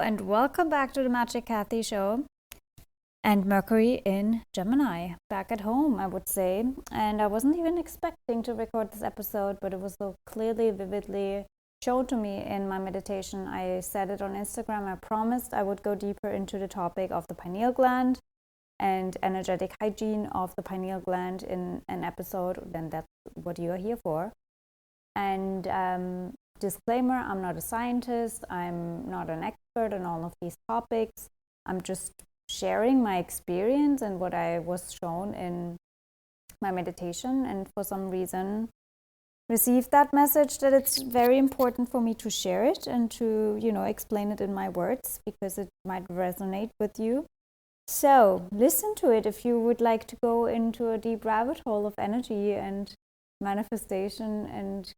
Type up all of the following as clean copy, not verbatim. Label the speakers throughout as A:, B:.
A: and welcome back to the Magic Kathy Show. And Mercury in Gemini, back at home, I would say. And I wasn't even expecting to record this episode, but it was so clearly, vividly shown to me in my meditation. I said it on Instagram. I promised I would go deeper into the topic of the pineal gland and energetic hygiene of the pineal gland in an episode. Then that's what you are here for. And disclaimer, I'm not a scientist. I'm not an expert on all of these topics. I'm just sharing my experience and what I was shown in my meditation, and for some reason received that message that it's very important for me to share it and to, explain it in my words because it might resonate with you. So listen to it if you would like to go into a deep rabbit hole of energy and manifestation and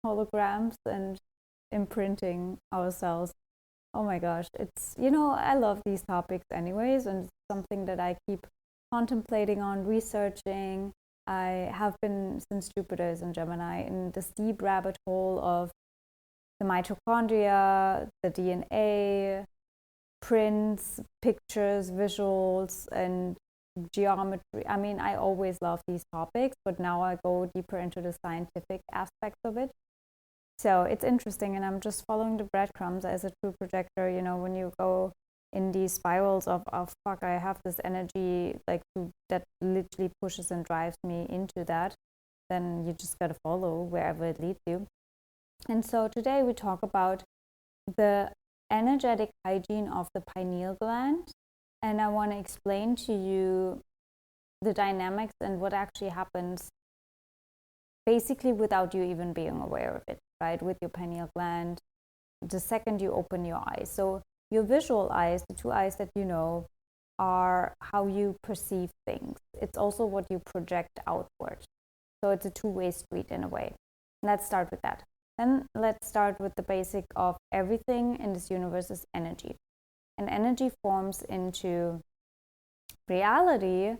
A: holograms and imprinting ourselves. Oh my gosh, it's, I love these topics anyways, and it's something that I keep contemplating on, researching. I have been, since Jupiter is in Gemini, in this deep rabbit hole of the mitochondria, the DNA, prints, pictures, visuals, and geometry. I mean, I always love these topics, but now I go deeper into the scientific aspects of it. So it's interesting, and I'm just following the breadcrumbs as a true projector. When you go in these spirals of fuck, I have this energy that literally pushes and drives me into that, then you just gotta follow wherever it leads you. And so today we talk about the energetic hygiene of the pineal gland, and I want to explain to you the dynamics and what actually happens basically without you even being aware of it, right? With your pineal gland, the second you open your eyes. So your visual eyes, the two eyes that you know, are how you perceive things. It's also what you project outward. So it's a two-way street in a way. Let's start with that. Then let's start with the basic of everything in this universe is energy. And energy forms into reality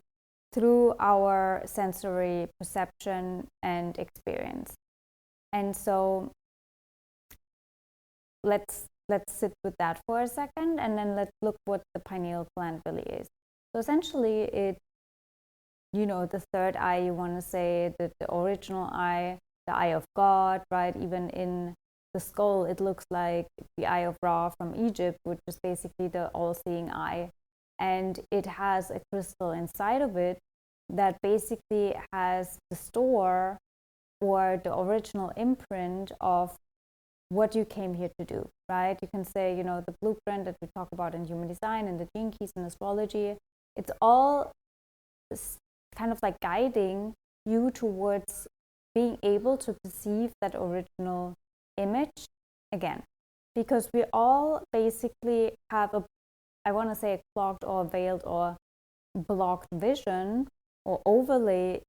A: through our sensory perception and experience. And so let's sit with that for a second, and then let's look what the pineal gland really is. So essentially it, the third eye, you want to say, the original eye, the eye of God, right? Even in the skull, it looks like the eye of Ra from Egypt, which is basically the all-seeing eye. And it has a crystal inside of it that basically has the store or the original imprint of what you came here to do, right? You can say, the blueprint that we talk about in human design and the gene keys in astrology, it's all kind of like guiding you towards being able to perceive that original image again. Because we all basically have I want to say a clogged or veiled or blocked vision or overlay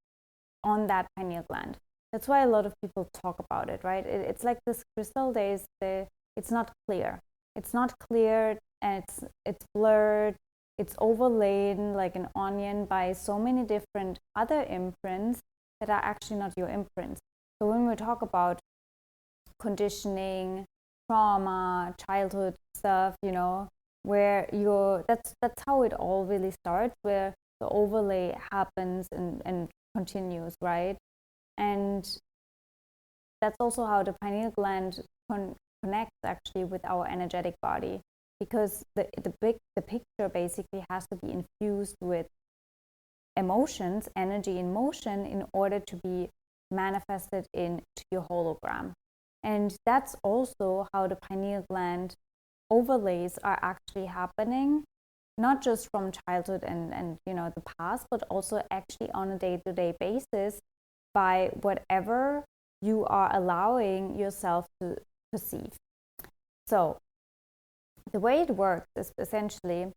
A: on that pineal gland. That's why a lot of people talk about it, right? It's like this crystal. It's not clear. It's not clear, and it's blurred. It's overlain like an onion by so many different other imprints that are actually not your imprints. So when we talk about conditioning, trauma, childhood stuff, where that's how it all really starts, where the overlay happens and continues, right? And that's also how the pineal gland connects actually with our energetic body, because the picture basically has to be infused with emotions, energy in motion, in order to be manifested into your hologram. And that's also how the pineal gland overlays are actually happening, not just from childhood and the past, but also actually on a day-to-day basis by whatever you are allowing yourself to perceive. So the way it works is essentially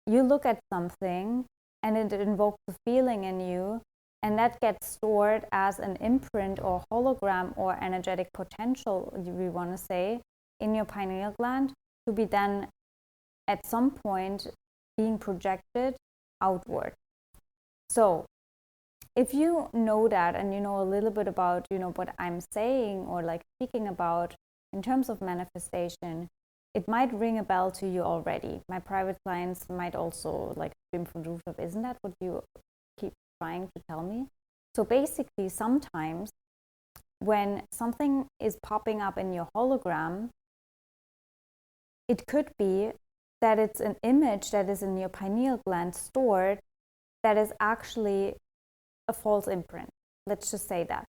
A: you look at something and it invokes a feeling in you, and that gets stored as an imprint or hologram or energetic potential, we want to say, in your pineal gland, to be then at some point being projected outward. So if you know that, and you know a little bit about what I'm saying or like speaking about in terms of manifestation, it might ring a bell to you already. My private clients might also like scream from the rooftop, isn't that what you keep trying to tell me? So basically, sometimes when something is popping up in your hologram, it could be that it's an image that is in your pineal gland stored that is actually a false imprint. Let's just say that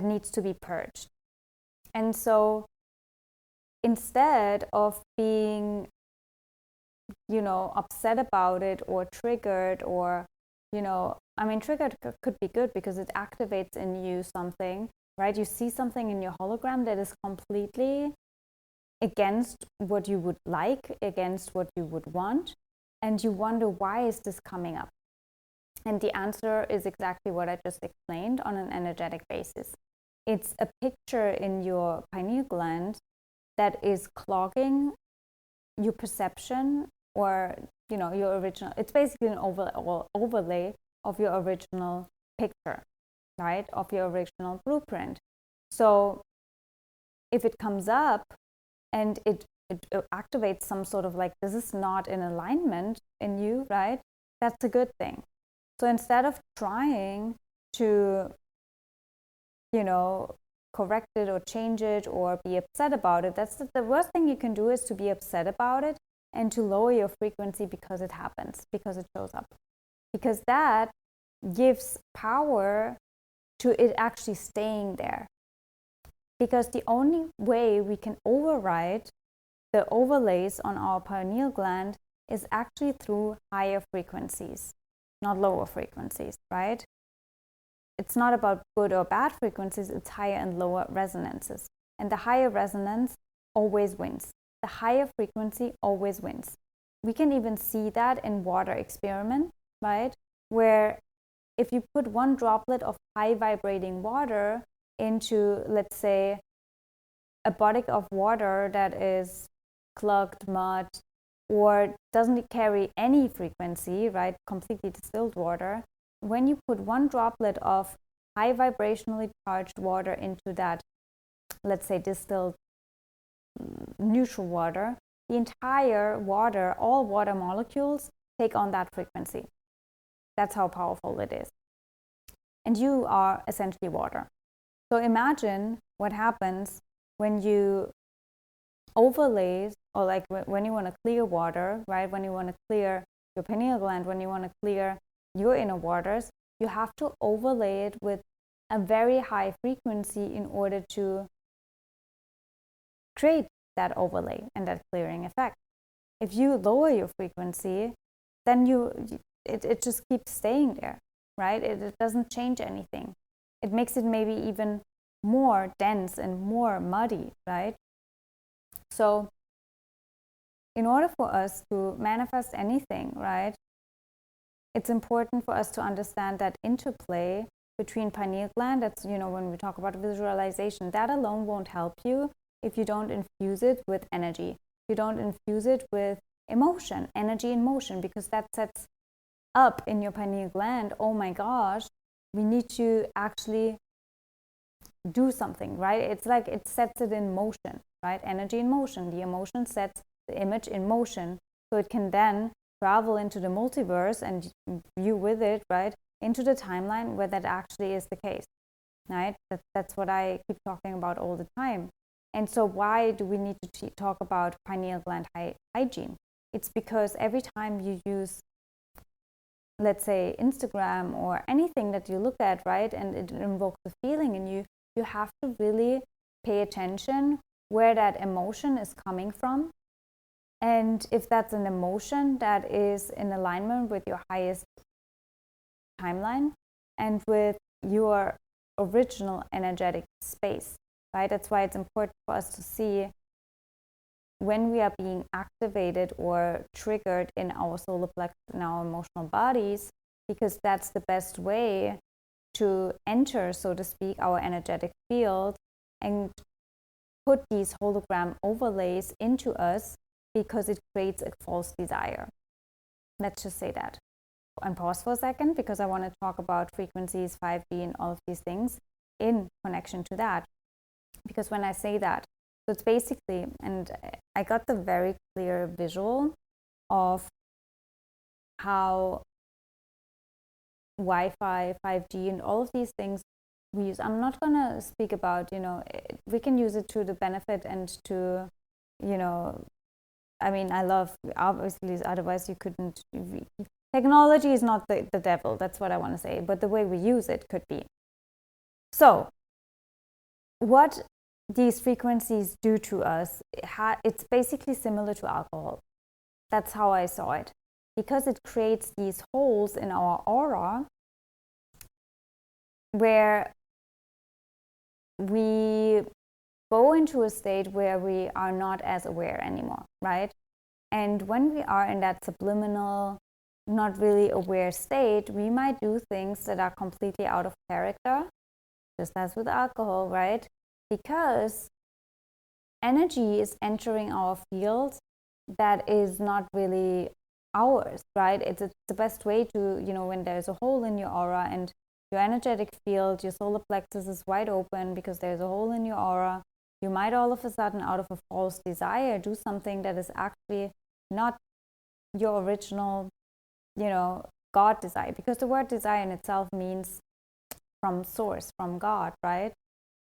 A: needs to be purged. And so instead of being, upset about it or triggered or, triggered could be good because it activates in you something, right? You see something in your hologram that is completely against what you would like, against what you would want, and you wonder, why is this coming up? And the answer is exactly what I just explained on an energetic basis. It's a picture in your pineal gland that is clogging your perception or, your original. It's basically an overlay of your original picture, right? Of your original blueprint. So if it comes up and it activates some sort of like, this is not in alignment in you, right? That's a good thing. So instead of trying to, correct it or change it or be upset about it, that's the worst thing you can do, is to be upset about it and to lower your frequency because it happens, because it shows up. Because that gives power to it actually staying there. Because the only way we can override the overlays on our pineal gland is actually through higher frequencies, not lower frequencies, right? It's not about good or bad frequencies, it's higher and lower resonances. And the higher resonance always wins. The higher frequency always wins. We can even see that in water experiment, right? Where if you put one droplet of high vibrating water into, let's say, a body of water that is clogged mud or doesn't carry any frequency, right? Completely distilled water. When you put one droplet of high vibrationally charged water into that, let's say, distilled neutral water, the entire water, all water molecules take on that frequency. That's how powerful it is. And you are essentially water. So imagine what happens when you overlays, or like when you want to clear water, right? When you want to clear your pineal gland, when you want to clear your inner waters, you have to overlay it with a very high frequency in order to create that overlay and that clearing effect. If you lower your frequency, then it just keeps staying there, right? It doesn't change anything. It makes it maybe even more dense and more muddy, right? So in order for us to manifest anything, right, it's important for us to understand that interplay between pineal gland. That's, when we talk about visualization, that alone won't help you if you don't infuse it with energy. You don't infuse it with emotion, energy and motion, because that sets up in your pineal gland, oh my gosh, we need to actually do something, right? It's like it sets it in motion, right? Energy in motion. The emotion sets the image in motion, so it can then travel into the multiverse and you with it, right, into the timeline where that actually is the case, right? That's what I keep talking about all the time. And so why do we need to talk about pineal gland hygiene? It's because every time you use, let's say, Instagram or anything that you look at, right, and it invokes a feeling in you, you have to really pay attention where that emotion is coming from. And if that's an emotion that is in alignment with your highest timeline and with your original energetic space, right? That's why it's important for us to see when we are being activated or triggered in our solar plexus, in our emotional bodies, because that's the best way to enter, so to speak, our energetic field and put these hologram overlays into us, because it creates a false desire. Let's just say that. And pause for a second, because I want to talk about frequencies, 5D, and all of these things in connection to that. Because when I say that, So it's basically, and I got the very clear visual of how Wi-Fi, 5G, and all of these things we use. I'm not going to speak about, we can use it to the benefit and to, I mean, I love, obviously, otherwise you couldn't, technology is not the devil, that's what I want to say, but the way we use it could be. So, what these frequencies do to us, it's basically similar to alcohol. That's how I saw it. Because it creates these holes in our aura where we go into a state where we are not as aware anymore, right? And when we are in that subliminal, not really aware state, we might do things that are completely out of character, just as with alcohol, right? Because energy is entering our field that is not really ours, right? It's the best way to, when there's a hole in your aura and your energetic field, your solar plexus is wide open because there's a hole in your aura, you might all of a sudden, out of a false desire, do something that is actually not your original, God desire. Because the word desire in itself means from source, from God, right?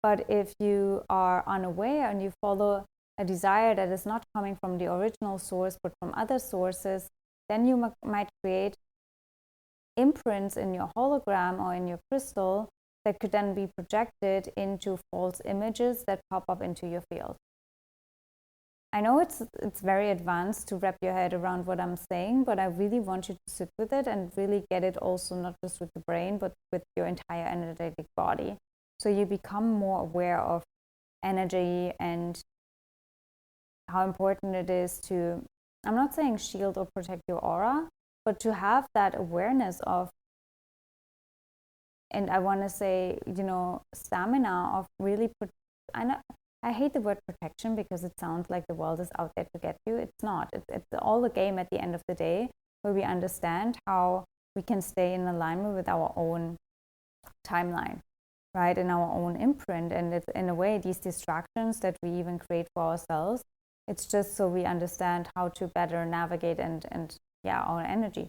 A: But if you are unaware and you follow a desire that is not coming from the original source, but from other sources, then you might create imprints in your hologram or in your crystal that could then be projected into false images that pop up into your field. I know it's very advanced to wrap your head around what I'm saying, but I really want you to sit with it and really get it also not just with the brain, but with your entire energetic body. So you become more aware of energy and how important it is to, I'm not saying shield or protect your aura, but to have that awareness of, and I want to say, stamina of really, I hate the word protection because it sounds like the world is out there to get you. It's not. It's all a game at the end of the day where we understand how we can stay in alignment with our own timeline, right, and our own imprint. And it's, in a way, these distractions that we even create for ourselves, it's just so we understand how to better navigate and our energy.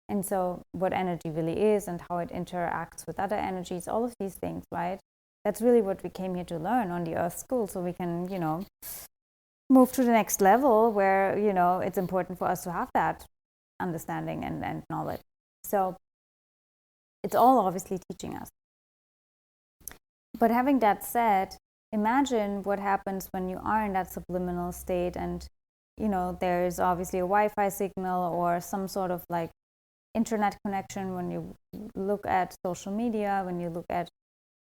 A: And so what energy really is and how it interacts with other energies, all of these things, right? That's really what we came here to learn on the Earth School, so we can, move to the next level where, it's important for us to have that understanding and knowledge. So it's all obviously teaching us. But having that said, imagine what happens when you are in that subliminal state and, there's obviously a Wi-Fi signal or some sort of like internet connection when you look at social media, when you look at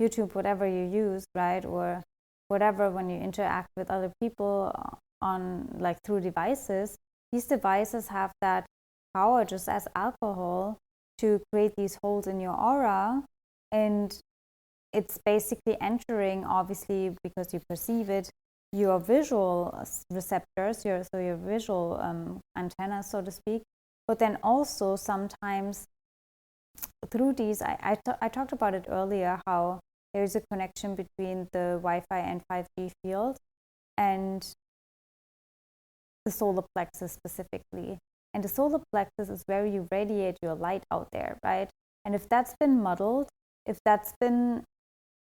A: YouTube, whatever you use, right? Or whatever, when you interact with other people on like through devices, these devices have that power, just as alcohol, to create these holes in your aura. And it's basically entering, obviously, because you perceive it, your visual receptors, your visual antennas, so to speak. But then also sometimes through these, I talked about it earlier, how there's a connection between the Wi-Fi and 5G field and the solar plexus specifically. And the solar plexus is where you radiate your light out there, right? And if that's been muddled, if that's been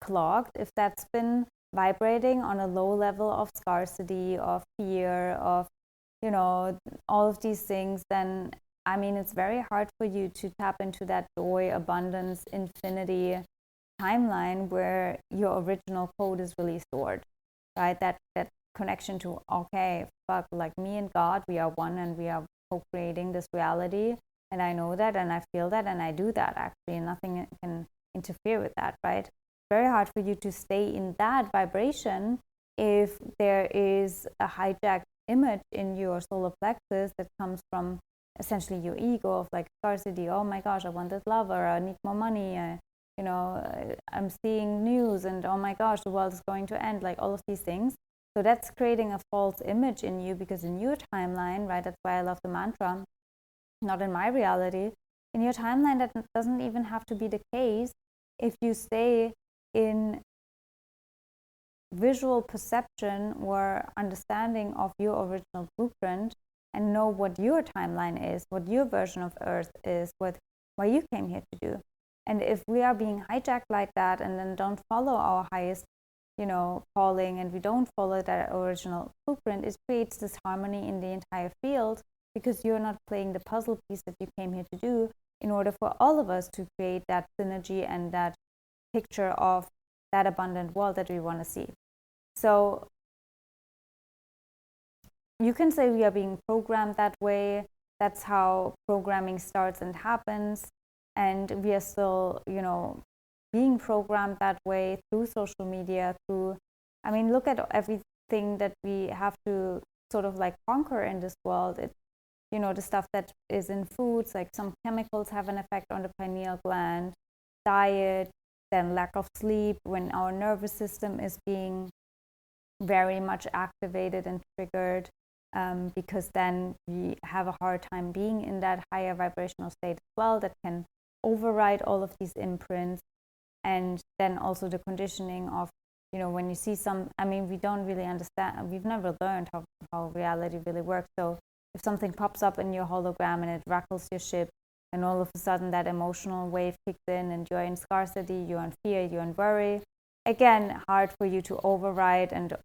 A: clogged, if that's been vibrating on a low level of scarcity, of fear, of, all of these things, then, I mean, it's very hard for you to tap into that joy, abundance, infinity timeline where your original code is really stored, right? That connection to, okay, fuck, like me and God, we are one and we are co-creating this reality. And I know that and I feel that and I do that actually, and nothing can interfere with that, right? Very hard for you to stay in that vibration if there is a hijacked image in your solar plexus that comes from essentially your ego of like scarcity. Oh my gosh, I want this lover, I need more money, I'm seeing news and oh my gosh, the world is going to end, like all of these things. So that's creating a false image in you, because in your timeline, right, that's why I love the mantra, not in my reality, in your timeline that doesn't even have to be the case if you stay in visual perception or understanding of your original blueprint and know what your timeline is, what your version of Earth is, what you came here to do. And if we are being hijacked like that and then don't follow our highest, calling, and we don't follow that original blueprint, it creates disharmony in the entire field, because you're not playing the puzzle piece that you came here to do in order for all of us to create that synergy and that picture of that abundant world that we want to see. So you can say we are being programmed that way. That's how programming starts and happens. And we are still, being programmed that way through social media, look at everything that we have to sort of like conquer in this world. It's, the stuff that is in foods, like some chemicals have an effect on the pineal gland, diet, then lack of sleep, when our nervous system is being very much activated and triggered, because then we have a hard time being in that higher vibrational state as well, that can override all of these imprints. And then also the conditioning of, when you see we don't really understand, we've never learned how reality really works. So if something pops up in your hologram and it rattles your ship, and all of a sudden that emotional wave kicks in and you're in scarcity, you're in fear, you're in worry, again, hard for you to override and,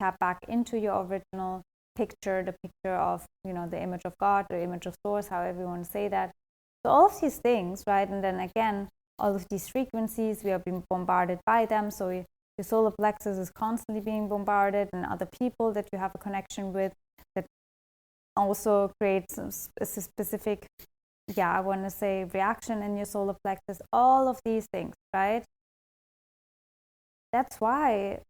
A: tap back into your original picture, the picture of, the image of God, the image of source, however you want to say that. So all of these things, right? And then again, all of these frequencies, we are being bombarded by them. So your solar plexus is constantly being bombarded, and other people that you have a connection with, that also creates a specific, I want to say, reaction in your solar plexus, all of these things, right? That's why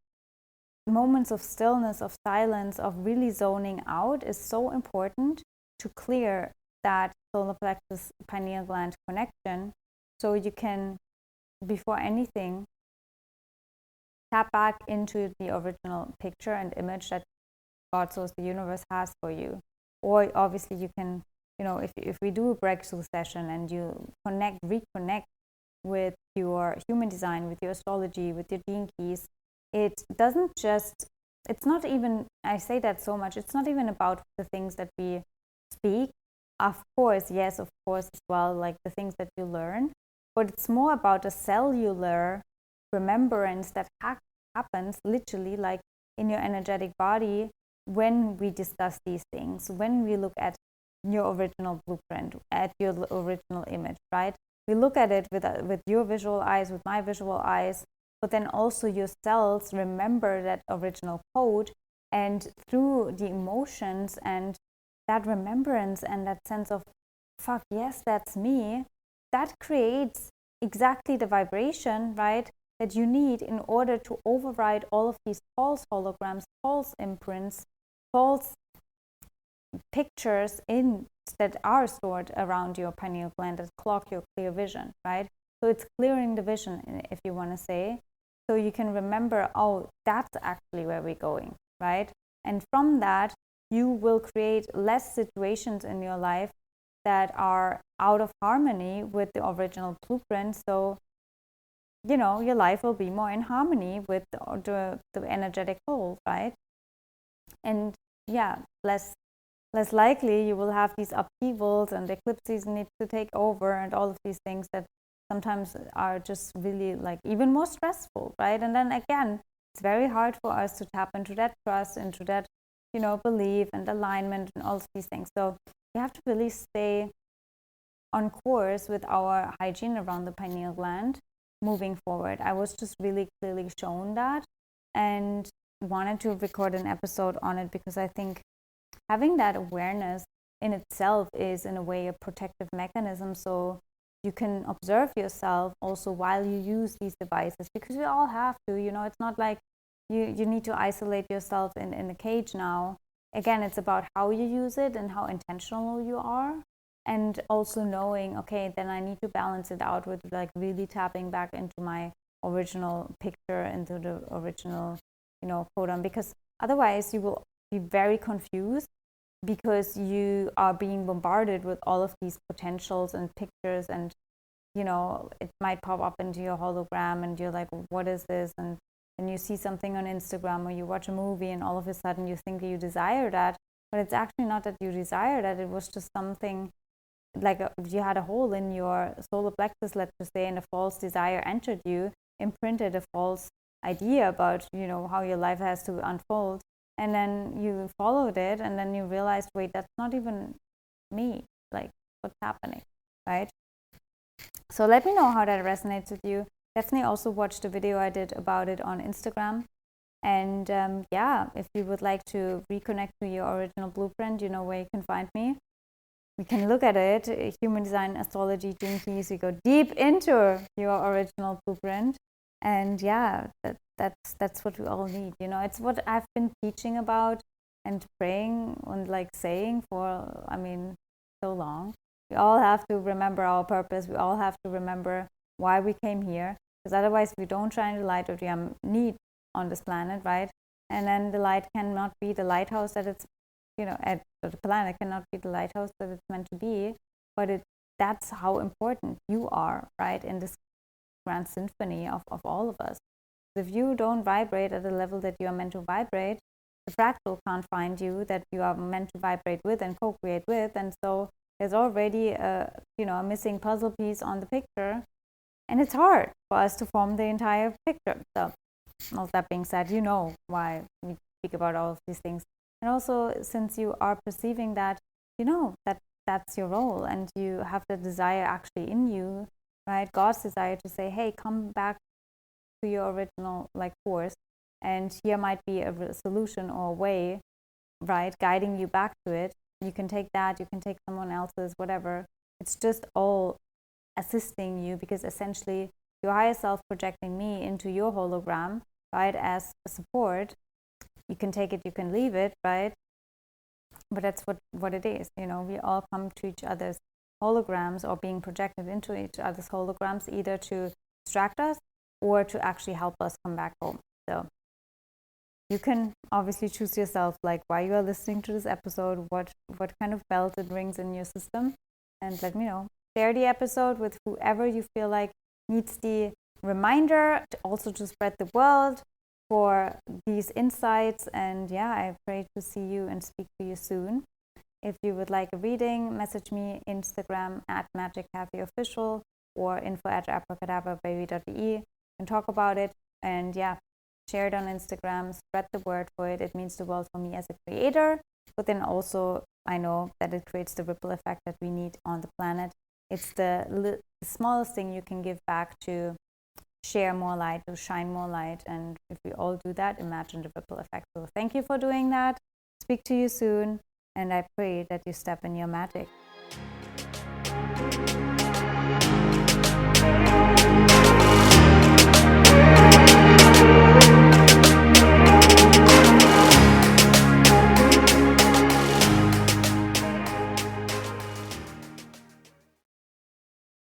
A: moments of stillness, of silence, of really zoning out is so important to clear that solar plexus pineal gland connection, so you can, before anything, tap back into the original picture and image that God, source, the universe has for you. Or obviously you can, if we do a breakthrough session and you reconnect with your human design, with your astrology, with your gene keys, it doesn't just, it's not even, I say that so much, it's not even about the things that we speak. Of course, yes, of course, as well, like the things that you learn, but it's more about a cellular remembrance that happens literally like in your energetic body when we discuss these things, when we look at your original blueprint, at your original image, right? We look at it with your visual eyes, with my visual eyes, but then also your cells remember that original code, and through the emotions and that remembrance and that sense of, fuck, yes, that's me, that creates exactly the vibration, right, that you need in order to override all of these false holograms, false imprints, false pictures that are stored around your pineal gland that clock your clear vision, right? So it's clearing the vision, if you want to say, so you can remember, oh, that's actually where we're going, right? And from that, you will create less situations in your life that are out of harmony with the original blueprint. So, your life will be more in harmony with the energetic whole, right? And less likely you will have these upheavals and eclipses need to take over and all of these things that sometimes are just really like even more stressful, right? And then again, it's very hard for us to tap into that trust, into that, belief and alignment and all of these things. So we have to really stay on course with our hygiene around the pineal gland moving forward. I was just really clearly shown that and wanted to record an episode on it, because I think having that awareness in itself is in a way a protective mechanism, so you can observe yourself also while you use these devices, because we all have to, it's not like you need to isolate yourself in a cage now. Again, it's about how you use it and how intentional you are, and also knowing, okay, then I need to balance it out with like really tapping back into my original picture, into the original, codon, because otherwise you will be very confused, because you are being bombarded with all of these potentials and pictures, and it might pop up into your hologram and you're like, what is this? And and you see something on Instagram or you watch a movie and all of a sudden you think you desire that, but it's actually not that you desire that. It was just something like you had a hole in your solar plexus, let's just say, and a false desire entered you, imprinted a false idea about, you know, how your life has to unfold, and then you followed it, and then you realized, wait, that's not even me, like what's happening, right? So let me know how that resonates with you. Definitely also watch the video I did about it on Instagram. And yeah, if you would like to reconnect to your original blueprint, you know where you can find me. We can look at it, human design, astrology, gene keys. We go deep into your original blueprint. And yeah, that's what we all need. You know, it's what I've been teaching about and praying and like saying for, I mean, so long. We all have to remember our purpose. We all have to remember why we came here, because otherwise we don't shine the light that we need on this planet, right? And then the light cannot be the lighthouse that it's, you know, the planet cannot be the lighthouse that it's meant to be. But that's how important you are, right, in this grand symphony of all of us. If you don't vibrate at the level that you are meant to vibrate, the fractal can't find you that you are meant to vibrate with and co-create with, and so there's already a, you know, a missing puzzle piece on the picture, and it's hard for us to form the entire picture. So, all that being said, you know why we speak about all of these things, and also since you are perceiving that, you know that that's your role, and you have the desire actually in you, right? God's desire to say, hey, come back to your original like force, and here might be a solution or a way, right, guiding you back to it. You can take that, you can take someone else's, whatever. It's just all assisting you, because essentially your higher self projecting me into your hologram, right, as a support. You can take it, you can leave it, right? But that's what it is. You know, we all come to each other's holograms, or being projected into each other's holograms, either to distract us or to actually help us come back home. So you can obviously choose yourself, like why you are listening to this episode, what kind of belt it rings in your system, and let me know. Share the episode with whoever you feel like needs the reminder, also to spread the word for these insights. And yeah, I pray to see you and speak to you soon. If you would like a reading, message me Instagram at MagicCathyOfficial or info@abracadabrababy.de and talk about it. And yeah, share it on Instagram, spread the word for it. It means the world for me as a creator, but then also I know that it creates the ripple effect that we need on the planet. It's the smallest thing you can give back to share more light, to shine more light. And if we all do that, imagine the ripple effect. So thank you for doing that. Speak to you soon. And I pray that you step in your magic.